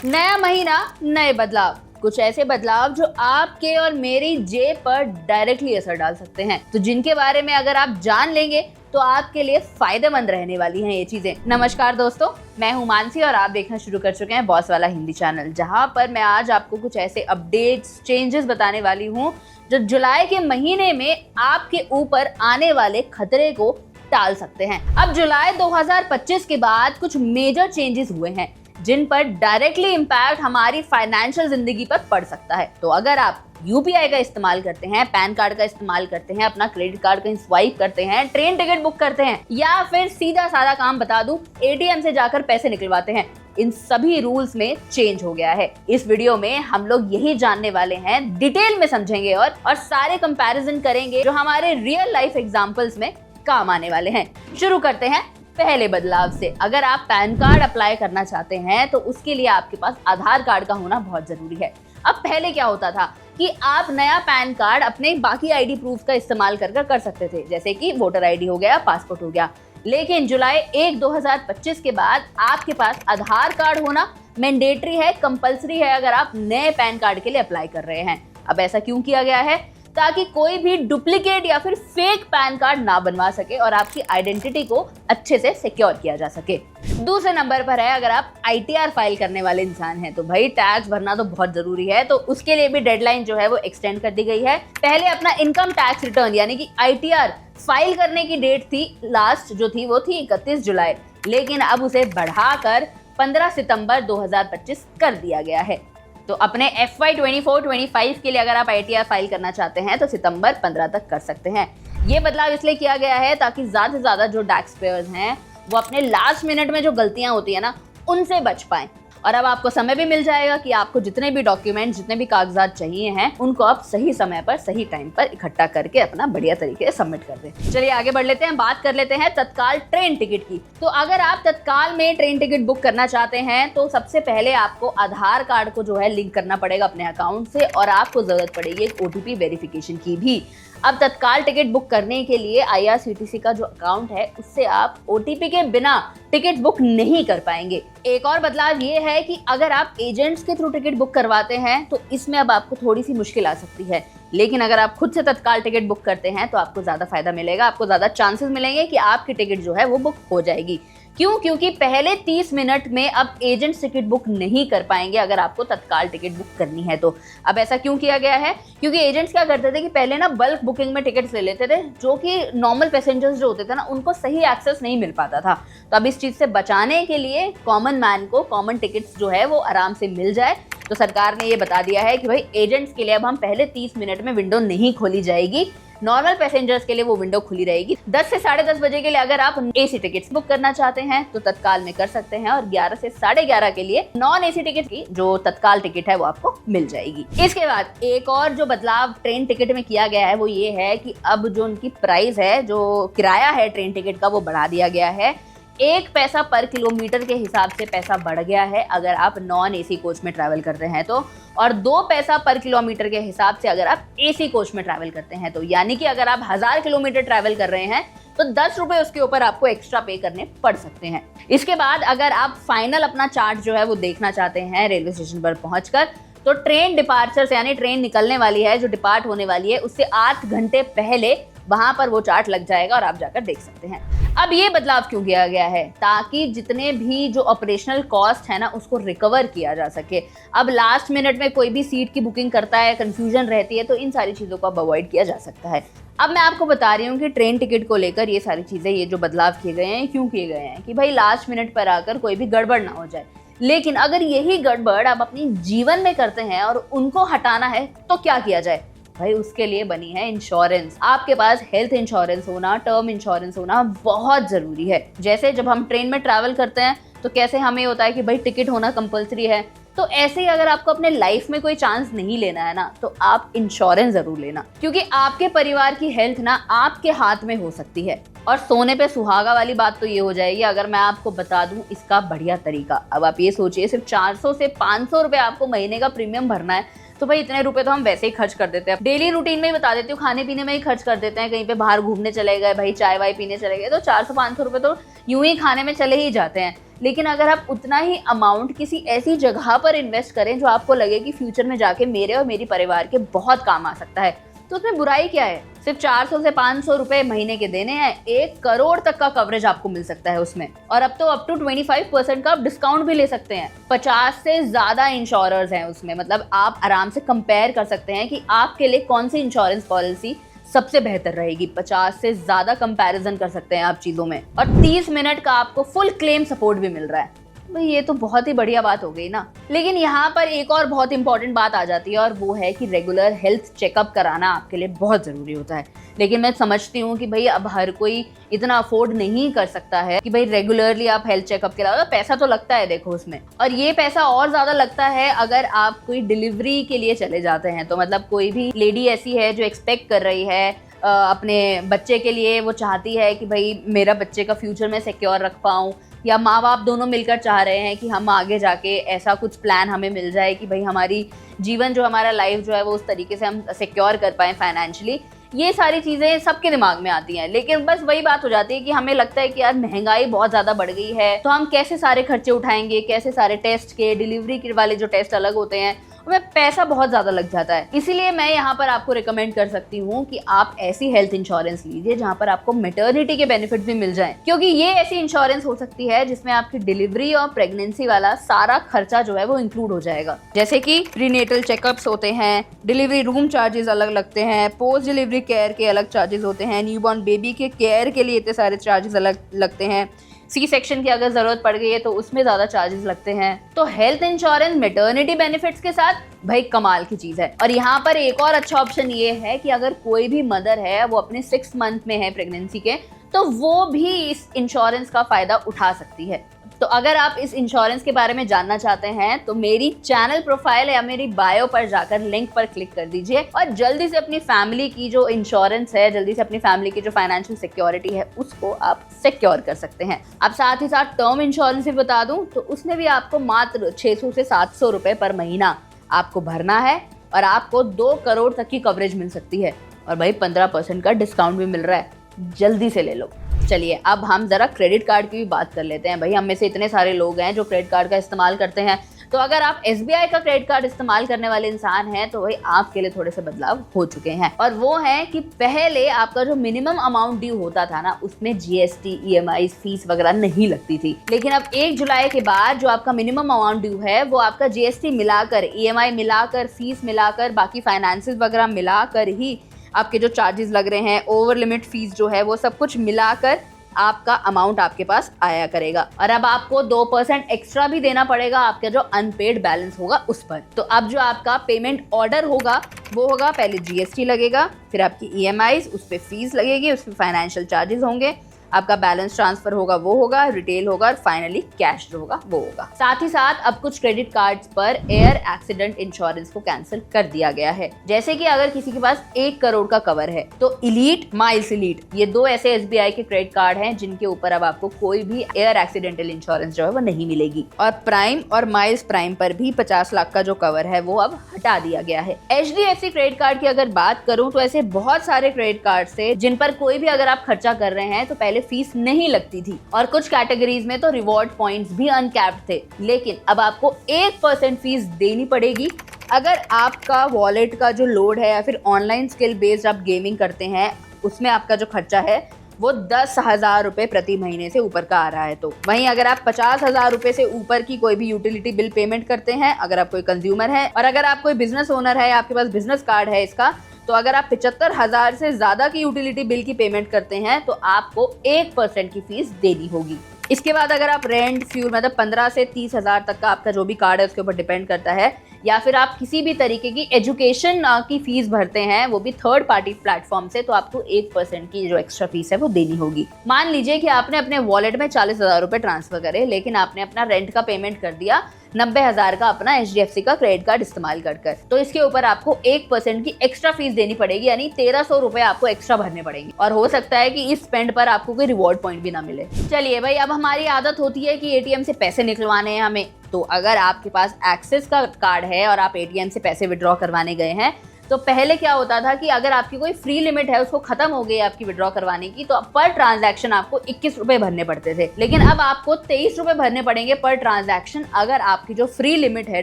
नया महीना, नए बदलाव, कुछ ऐसे बदलाव जो आपके और मेरी जेब पर डायरेक्टली असर डाल सकते हैं, तो जिनके बारे में अगर आप जान लेंगे तो आपके लिए फायदेमंद रहने वाली हैं ये चीजें। नमस्कार दोस्तों, मैं हूं मानसी और आप देखना शुरू कर चुके हैं बॉस वाला हिंदी चैनल, जहां पर मैं आज आपको कुछ ऐसे अपडेट्स, चेंजेस बताने वाली हूं जो जुलाई के महीने में आपके ऊपर आने वाले खतरे को टाल सकते हैं। अब जुलाई 2025 के बाद कुछ मेजर चेंजेस हुए हैं जिन पर डायरेक्टली इम्पैक्ट हमारी फाइनेंशियल जिंदगी पर पड़ सकता है। तो अगर आप यूपीआई का इस्तेमाल करते हैं, पैन कार्ड का इस्तेमाल करते हैं, अपना क्रेडिट कार्ड कहीं स्वाइप करते हैं, ट्रेन टिकट बुक करते हैं या फिर सीधा साधा काम बता दूं, एटीएम से जाकर पैसे निकलवाते हैं, इन सभी रूल्स में चेंज हो गया है। इस वीडियो में हम लोग यही जानने वाले हैं, डिटेल में समझेंगे और सारे कंपैरिजन करेंगे जो हमारे रियल लाइफ एग्जांपल्स में काम आने वाले हैं। शुरू करते हैं पहले बदलाव से। अगर आप पैन कार्ड अप्लाई करना चाहते हैं तो उसके लिए आपके पास आधार कार्ड का होना बहुत जरूरी है। अब पहले क्या होता था कि आप नया पैन कार्ड अपने बाकी आईडी प्रूफ का इस्तेमाल कर सकते थे, जैसे कि वोटर आईडी हो गया, पासपोर्ट हो गया। लेकिन जुलाई 1, 2025 के बाद आपके पास आधार कार्ड होना मैंडेटरी है, कंपलसरी है अगर आप नए पैन कार्ड के लिए अप्लाई कर रहे हैं। अब ऐसा क्यों किया गया है? ताकि कोई भी डुप्लीकेट या फिर फेक पैन कार्ड ना बनवा सके और आपकी आइडेंटिटी को अच्छे से सिक्योर किया जा सके। दूसरे नंबर पर है, अगर आप आईटीआर फाइल करने वाले इंसान हैं तो भाई टैक्स भरना तो बहुत जरूरी है, तो उसके लिए भी डेडलाइन जो है वो एक्सटेंड कर दी गई है। पहले अपना इनकम टैक्स रिटर्न यानी कि आईटीआर फाइल करने की डेट थी, लास्ट जो थी वो थी 31 जुलाई, लेकिन अब उसे बढ़ाकर 15 सितंबर 2025 कर दिया गया है। तो अपने FY 24-25 के लिए अगर आप आईटीआर फाइल करना चाहते हैं तो सितंबर 15 तक कर सकते हैं। ये बदलाव इसलिए किया गया है ताकि ज्यादा से ज्यादा जो टैक्स पेयर्स हैं वो अपने लास्ट मिनट में जो गलतियां होती है ना, उनसे बच पाएं। और अब आपको समय भी मिल जाएगा कि आपको जितने भी डॉक्यूमेंट, जितने भी कागजात चाहिए हैं उनको आप सही समय पर, सही टाइम पर इकट्ठा करके अपना बढ़िया तरीके से सबमिट कर दें। चलिए आगे बढ़ लेते हैं, बात कर लेते हैं तत्काल ट्रेन टिकट की। तो अगर आप तत्काल में ट्रेन टिकट बुक करना चाहते हैं तो सबसे पहले आपको आधार कार्ड को जो है लिंक करना पड़ेगा अपने अकाउंट से, और आपको जरूरत पड़ेगी एक OTP वेरिफिकेशन की भी। अब तत्काल टिकट बुक करने के लिए IRCTC का जो अकाउंट है उससे आप OTP के बिना टिकट बुक नहीं कर पाएंगे। एक और बदलाव ये है कि अगर आप एजेंट्स के थ्रू टिकट बुक करवाते हैं तो इसमें अब आपको थोड़ी सी मुश्किल आ सकती है, लेकिन अगर आप खुद से तत्काल टिकट बुक करते हैं तो आपको ज्यादा फायदा मिलेगा, आपको ज्यादा चांसेस मिलेंगे कि आपकी टिकट जो है वो बुक हो जाएगी। क्यों? क्योंकि पहले 30 मिनट में अब एजेंट्स टिकट बुक नहीं कर पाएंगे अगर आपको तत्काल टिकट बुक करनी है तो। अब ऐसा क्यों किया गया है? क्योंकि एजेंट्स क्या करते थे कि पहले ना बल्क बुकिंग में टिकट्स ले लेते थे, जो कि नॉर्मल पैसेंजर्स जो होते थे ना उनको सही एक्सेस नहीं मिल पाता था। तो अब इस चीज से बचाने के लिए कॉमन मैन को कॉमन टिकट्स जो है वो आराम से मिल जाए, तो सरकार ने ये बता दिया है कि भाई एजेंट्स के लिए अब हम पहले 30 मिनट में विंडो नहीं खोली जाएगी, नॉर्मल पैसेंजर्स के लिए वो विंडो खुली रहेगी। 10 से 10:30 बजे के लिए अगर आप AC टिकट्स बुक करना चाहते हैं तो तत्काल में कर सकते हैं, और 11 से 11:30 के लिए नॉन AC टिकट की जो तत्काल टिकट है वो आपको मिल जाएगी। इसके बाद एक और जो बदलाव ट्रेन टिकट में किया गया है वो ये है कि अब जो उनकी प्राइस है, जो किराया है ट्रेन टिकट का, वो बढ़ा दिया गया है। 1 पैसा पर किलोमीटर के हिसाब से पैसा बढ़ गया है अगर आप नॉन AC कोच में ट्रैवल कर रहे हैं तो, और 2 पैसा पर किलोमीटर के हिसाब से अगर आप AC कोच में ट्रैवल करते हैं तो। यानी कि अगर आप 1000 किलोमीटर ट्रैवल कर रहे हैं तो 10 रुपए उसके ऊपर आपको एक्स्ट्रा पे करने पड़ सकते हैं। इसके बाद अगर आप फाइनल अपना चार्ट जो है वो देखना चाहते हैं रेलवे स्टेशन पर पहुंचकर, तो ट्रेन डिपार्चर्स यानी ट्रेन निकलने वाली है, जो डिपार्ट होने वाली है, उससे 8 घंटे पहले वहां पर वो चार्ट लग जाएगा और आप जाकर देख सकते हैं। अब ये बदलाव क्यों किया गया है? ताकि जितने भी जो ऑपरेशनल कॉस्ट है ना उसको रिकवर किया जा सके। अब लास्ट मिनट में कोई भी सीट की बुकिंग करता है, कंफ्यूजन रहती है, तो इन सारी चीजों को अब अवॉइड किया जा सकता है। अब मैं आपको बता रही हूँ कि ट्रेन टिकट को लेकर ये सारी चीजें, ये जो बदलाव किए गए हैं क्यों किए गए हैं, कि भाई लास्ट मिनट पर आकर कोई भी गड़बड़ ना हो जाए। लेकिन अगर यही गड़बड़ आप अपनी जीवन में करते हैं और उनको हटाना है तो क्या किया जाए? भाई उसके लिए बनी है इंश्योरेंस। आपके पास हेल्थ इंश्योरेंस होना, टर्म इंश्योरेंस होना बहुत जरूरी है। जैसे जब हम ट्रेन में ट्रैवल करते हैं तो कैसे हमें होता है कि भाई टिकट होना कंपलसरी है, तो ऐसे ही अगर आपको अपने लाइफ में कोई चांस नहीं लेना है ना तो आप इंश्योरेंस जरूर लेना, क्योंकि आपके परिवार की हेल्थ ना आपके हाथ में हो सकती है। और सोने पे सुहागा वाली बात तो ये हो जाएगी अगर मैं आपको बता दूं इसका बढ़िया तरीका। अब आप ये सोचिए, सिर्फ 400 से 500 रुपए आपको महीने का प्रीमियम भरना है, तो भाई इतने रुपए तो हम वैसे ही खर्च कर देते हैं, डेली रूटीन में ही बता देती हूँ, खाने पीने में ही खर्च कर देते हैं, कहीं पे बाहर घूमने चले गए, भाई चाय वाय पीने चले गए, तो 400-500 रुपए तो यूं ही खाने में चले ही जाते हैं। लेकिन अगर आप उतना ही अमाउंट किसी ऐसी जगह पर इन्वेस्ट करें जो आपको लगे कि फ्यूचर में जाके मेरे और मेरी परिवार के बहुत काम आ सकता है, तो उसमें बुराई क्या है। सिर्फ 400 से 500 रुपए महीने के देने हैं, 1 करोड़ तक का कवरेज आपको मिल सकता है उसमें। और अब तो अप टू 25% का आप डिस्काउंट भी ले सकते हैं। 50 से ज्यादा इंश्योरर्स हैं उसमें, मतलब आप आराम से कंपेयर कर सकते हैं कि आपके लिए कौन सी इंश्योरेंस पॉलिसी सबसे बेहतर रहेगी। 50 से ज्यादा कंपैरिजन कर सकते हैं आप चीजों में, और 30 मिनट का आपको फुल क्लेम सपोर्ट भी मिल रहा है। भाई ये तो बहुत ही बढ़िया बात हो गई ना। लेकिन यहाँ पर एक और बहुत इंपॉर्टेंट बात आ जाती है, और वो है कि रेगुलर हेल्थ चेकअप कराना आपके लिए बहुत ज़रूरी होता है। लेकिन मैं समझती हूँ कि भाई अब हर कोई इतना अफोर्ड नहीं कर सकता है कि भाई रेगुलरली आप हेल्थ चेकअप कराओ। पैसा तो लगता है देखो उसमें, और ये पैसा और ज़्यादा लगता है अगर आप कोई डिलीवरी के लिए चले जाते हैं। तो मतलब कोई भी लेडी ऐसी है जो एक्सपेक्ट कर रही है अपने बच्चे के लिए, वो चाहती है कि भाई मेरा बच्चे का फ्यूचर मैं सिक्योर रख पाऊँ, या माँ बाप दोनों मिलकर चाह रहे हैं कि हम आगे जाके ऐसा कुछ प्लान हमें मिल जाए कि भाई हमारी जीवन जो हमारा लाइफ जो है वो उस तरीके से हम सिक्योर कर पाएँ फाइनेंशियली। ये सारी चीज़ें सबके दिमाग में आती हैं, लेकिन बस वही बात हो जाती है कि हमें लगता है कि यार महंगाई बहुत ज़्यादा बढ़ गई है, तो हम कैसे सारे खर्चे उठाएंगे, कैसे सारे टेस्ट के, डिलीवरी के वाले जो टेस्ट अलग होते हैं उसमें पैसा बहुत ज़्यादा लग जाता है। इसीलिए मैं यहाँ पर आपको रिकमेंड कर सकती हूँ कि आप ऐसी हेल्थ इंश्योरेंस लीजिए जहाँ पर आपको मैटरनिटी के बेनिफिट भी मिल जाएं, क्योंकि ये ऐसी इंश्योरेंस हो सकती है जिसमें आपकी डिलीवरी और प्रेगनेंसी वाला सारा खर्चा जो है वो इंक्लूड हो जाएगा। जैसे कि प्रीनेटल चेकअप्स होते हैं, डिलीवरी रूम चार्जेस अलग लगते हैं, पोस्ट डिलीवरी केयर के अलग चार्जेस होते हैं, न्यूबॉर्न बेबी के केयर के लिए इतने सारे चार्जेस अलग लगते हैं, सी सेक्शन की अगर जरूरत पड़ गई है तो उसमें ज्यादा चार्जेस लगते हैं। तो हेल्थ इंश्योरेंस मैटरनिटी बेनिफिट्स के साथ भाई कमाल की चीज है। और यहाँ पर एक और अच्छा ऑप्शन ये है कि अगर कोई भी मदर है वो अपने 6 मंथ में है प्रेगनेंसी के, तो वो भी इस इंश्योरेंस का फायदा उठा सकती है। तो अगर आप इस इंश्योरेंस के बारे में जानना चाहते हैं तो मेरी चैनल प्रोफाइल या मेरी बायो पर जाकर लिंक पर क्लिक कर दीजिए और जल्दी से अपनी फैमिली की जो इंश्योरेंस है, जल्दी से अपनी फैमिली की जो फाइनेंशियल सिक्योरिटी है उसको आप सिक्योर कर सकते हैं। अब साथ ही साथ टर्म इंश्योरेंस भी बता दूं तो उसमें भी आपको मात्र 600 से 700 रुपए पर महीना आपको भरना है और आपको 2 करोड़ तक की कवरेज मिल सकती है, और भाई 15% का डिस्काउंट भी मिल रहा है। जल्दी से ले लो। चलिए अब हम जरा क्रेडिट कार्ड की भी बात कर लेते हैं। भाई हम में से इतने सारे लोग हैं जो क्रेडिट कार्ड का इस्तेमाल करते हैं, तो अगर आप SBI का क्रेडिट कार्ड इस्तेमाल करने वाले इंसान हैं तो भाई आपके लिए थोड़े से बदलाव हो चुके हैं, और वो है कि पहले आपका जो मिनिमम अमाउंट ड्यू होता था ना उसमें GST, EMI, फीस वगैरह नहीं लगती थी। लेकिन अब 1 जुलाई के बाद जो आपका मिनिमम अमाउंट ड्यू है वो आपका GST मिलाकर, EMI मिलाकर, फीस मिलाकर, बाकी फाइनेंसेस वगैरह मिलाकर ही आपके जो चार्जेस लग रहे हैं, ओवर लिमिट फीस जो है वो सब कुछ मिलाकर आपका अमाउंट आपके पास आया करेगा। और अब आपको 2% एक्स्ट्रा भी देना पड़ेगा आपका जो अनपेड बैलेंस होगा उस पर। तो अब जो आपका पेमेंट ऑर्डर होगा वो होगा, पहले GST लगेगा, फिर आपकी EMIs, उस पर फीस लगेगी, उस पर फाइनेंशियल चार्जेस होंगे, आपका बैलेंस ट्रांसफर होगा वो होगा, रिटेल होगा, और फाइनली कैश जो होगा वो होगा। साथ ही साथ अब कुछ क्रेडिट कार्ड्स पर एयर एक्सीडेंट इंश्योरेंस को कैंसिल कर दिया गया है। जैसे कि अगर किसी के पास 1 करोड़ का कवर है तो इलीट, माइल्स इलीट, ये 2 ऐसे SBI के क्रेडिट कार्ड हैं जिनके ऊपर अब आपको कोई भी एयर एक्सीडेंटल इंश्योरेंस जो है वो नहीं मिलेगी। और प्राइम और माइल्स प्राइम पर भी 50 लाख का जो कवर है वो अब हटा दिया गया है। HDFC क्रेडिट कार्ड की अगर बात करूं तो ऐसे बहुत सारे क्रेडिट कार्ड थे जिन पर कोई भी अगर आप खर्चा कर रहे हैं तो पहले फीस नहीं लगती थी, और कुछ कैटेगरीज में तो रिवॉर्ड पॉइंट्स भी अनकैप्ड थे। लेकिन अब आपको 1% फीस देनी पड़ेगी अगर आपका वॉलेट का जो लोड है या फिर ऑनलाइन स्किल बेस्ड आप गेमिंग करते हैं उसमें आपका जो खर्चा है वो 10,000 रुपए प्रति महीने से ऊपर का आ रहा है। तो वहीं अगर आप 50,000 रुपए से ऊपर की कोई भी यूटिलिटी बिल पेमेंट करते हैं, अगर आप कोई कंज्यूमर है और अगर आप कोई बिजनेस ओनर है, आपके पास बिजनेस कार्ड है इसका, तो अगर आप 75,000 से ज्यादा की यूटिलिटी बिल की पेमेंट करते हैं तो आपको 1% की फीस देनी होगी। इसके बाद अगर आप रेंट, फ्यूल, मतलब 15 से 30,000 तक का आपका जो भी कार्ड है उसके ऊपर डिपेंड करता है, या फिर आप किसी भी तरीके की एजुकेशन की फीस भरते हैं वो भी थर्ड पार्टी प्लेटफॉर्म से, तो आपको 1% की जो एक्स्ट्रा फीस है वो देनी होगी। मान लीजिए कि आपने अपने वॉलेट में 40,000 रुपए ट्रांसफर करे, लेकिन आपने अपना रेंट का पेमेंट कर दिया 90,000 का अपना HDFC का क्रेडिट कार्ड इस्तेमाल कर, तो इसके ऊपर आपको 1% की एक्स्ट्रा फीस देनी पड़ेगी, यानी 1,300 रुपए आपको एक्स्ट्रा भरने पड़ेंगे। और हो सकता है कि इस स्पेंड पर आपको कोई रिवॉर्ड पॉइंट भी ना मिले। चलिए भाई, अब हमारी आदत होती है कि ATM से पैसे निकलवाने हैं हमें, तो अगर आपके पास एक्सिस का कार्ड है और आप ATM से पैसे विड्रॉ करवाने गए हैं तो पहले क्या होता था कि अगर आपकी कोई फ्री लिमिट है उसको खत्म हो गई आपकी विड्रॉ करवाने की, तो पर ट्रांजैक्शन आपको 21 रुपए भरने पड़ते थे, लेकिन अब आपको 23 रुपए भरने पड़ेंगे पर ट्रांजैक्शन, अगर आपकी जो फ्री लिमिट है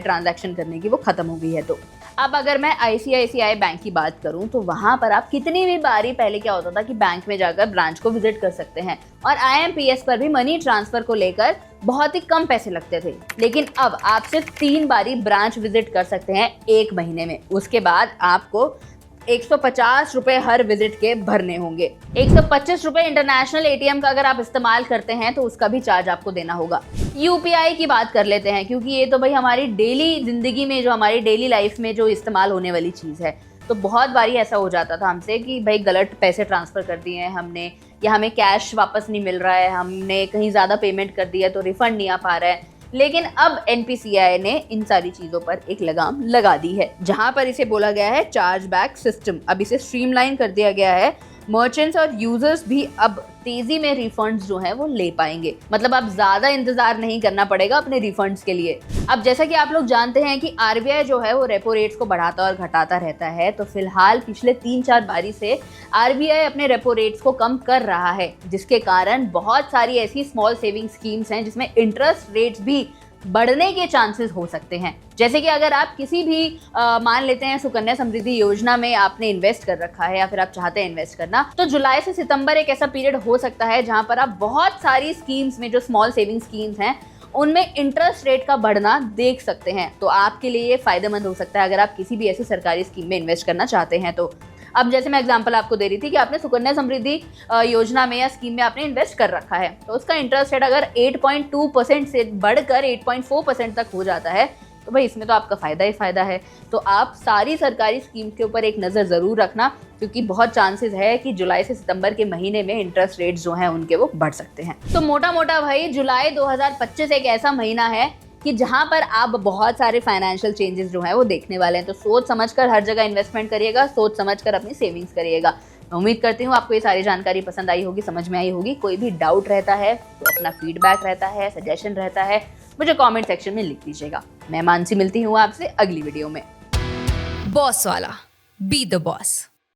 ट्रांजैक्शन करने की वो खत्म हो गई है। तो अब अगर मैं ICICI बैंक की बात करूं तो वहां पर आप कितनी भी बारी, पहले क्या होता था कि बैंक में जाकर ब्रांच को विजिट कर सकते हैं और IMPS पर भी मनी ट्रांसफर को लेकर बहुत ही कम पैसे लगते थे, लेकिन अब आप सिर्फ 3 बारी ब्रांच विजिट कर सकते हैं 1 महीने में। उसके बाद आपको 150 रुपए हर विजिट के भरने होंगे। 125 रुपए इंटरनेशनल ATM का अगर आप इस्तेमाल करते हैं तो उसका भी चार्ज आपको देना होगा। UPI की बात कर लेते हैं, क्योंकि ये तो भाई हमारी डेली जिंदगी में, जो हमारी डेली लाइफ में जो इस्तेमाल होने वाली चीज़ है। तो बहुत बारी ऐसा हो जाता था हमसे कि भाई गलत पैसे ट्रांसफ़र कर दिए हैं हमने, या हमें कैश वापस नहीं मिल रहा है, हमने कहीं ज़्यादा पेमेंट कर दिया तो रिफंड नहीं आ पा रहा है। लेकिन अब NPCI ने इन सारी चीज़ों पर एक लगाम लगा दी है, जहां पर इसे बोला गया है चार्ज बैक सिस्टम। अब इसे स्ट्रीमलाइन कर दिया गया है। मर्चेंट्स और यूजर्स भी अब तेजी में रिफंड्स जो हैं वो ले पाएंगे, मतलब अब ज्यादा इंतजार नहीं करना पड़ेगा अपने रिफंड्स के लिए। अब जैसा कि आप लोग जानते हैं कि RBI जो है वो रेपो रेट्स को बढ़ाता और घटाता रहता है, तो फिलहाल पिछले 3-4 बारी से RBI अपने रेपो रेट्स को कम कर रहा है, जिसके कारण बहुत सारी ऐसी स्मॉल सेविंग स्कीम्स हैं जिसमें इंटरेस्ट रेट्स भी बढ़ने के चांसेस हो सकते हैं। जैसे कि अगर आप किसी भी मान लेते हैं सुकन्या समृद्धि योजना में आपने इन्वेस्ट कर रखा है या फिर आप चाहते हैं इन्वेस्ट करना, तो जुलाई से सितंबर एक ऐसा पीरियड हो सकता है जहां पर आप बहुत सारी स्कीम्स में, जो स्मॉल सेविंग स्कीम्स हैं, उनमें इंटरेस्ट रेट का बढ़ना देख सकते हैं। तो आपके लिए ये फायदेमंद हो सकता है अगर आप किसी भी ऐसी सरकारी स्कीम में इन्वेस्ट करना चाहते हैं तो। अब जैसे मैं एग्जांपल आपको दे रही थी कि आपने सुकन्या समृद्धि योजना में या स्कीम में आपने इन्वेस्ट कर रखा है, तो उसका इंटरेस्ट रेट अगर 8.2% से बढ़कर 8.4% तक हो जाता है, तो भाई इसमें तो आपका फ़ायदा ही फ़ायदा है। तो आप सारी सरकारी स्कीम के ऊपर एक नज़र ज़रूर रखना, क्योंकि बहुत चांसेस है कि जुलाई से सितंबर के महीने में इंटरेस्ट रेट्स जो हैं उनके वो बढ़ सकते हैं। तो मोटा मोटा भाई जुलाई 2025 एक ऐसा महीना है कि जहां पर आप बहुत सारे फाइनेंशियल चेंजेस जो है वो देखने वाले हैं। तो सोच समझकर हर जगह इन्वेस्टमेंट करिएगा, सोच समझकर अपनी सेविंग्स करिएगा। मैं उम्मीद करती हूँ आपको ये सारी जानकारी पसंद आई होगी, समझ में आई होगी। कोई भी डाउट रहता है तो अपना फीडबैक रहता है, सजेशन रहता है, मुझे कमेंट सेक्शन में लिख दीजिएगा। मैं मानसी मिलती हूँ आपसे अगली वीडियो में। बॉस वाला, बी द बॉस।